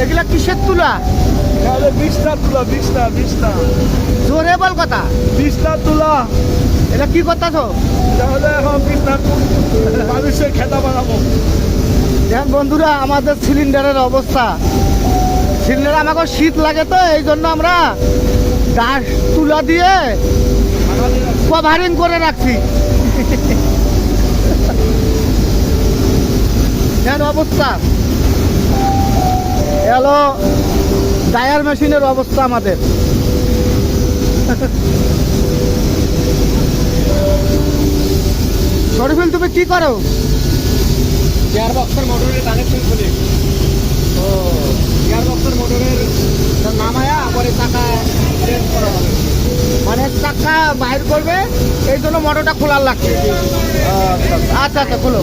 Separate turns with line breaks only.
এগুলা কিসের তুলা?
বিছনা তুলা, বিছনা
জোরে বল কথা।
বিছনা তুলা।
এটা কি করতেছো?
তাহলে এখন বিছনা মানুষের খেতা বানাবো।
দেখেন বন্ধুরা, আমাদের সিলিন্ডারের অবস্থা। সিলিন্ডার আমাকে শীত লাগে, তো এই জন্য আমরা গাছ তুলা দিয়ে কভারিং করে রাখছি। দেখেন অবস্থা, এলো ডায়ার মেশিনের অবস্থা আমাদের। শরীফুল, তুমি কি করো?
গিয়ার বক্সের মোটরের কানেকশন খুলি।
ও,
গিয়ার বক্সের মোটরের নামায়া পরে চাকা চেঞ্জ করা হবে।
মানে চাকা বাইর করবে, এই জন্য মোটরটা খোলার লাগছে। আচ্ছা আচ্ছা, খোলো।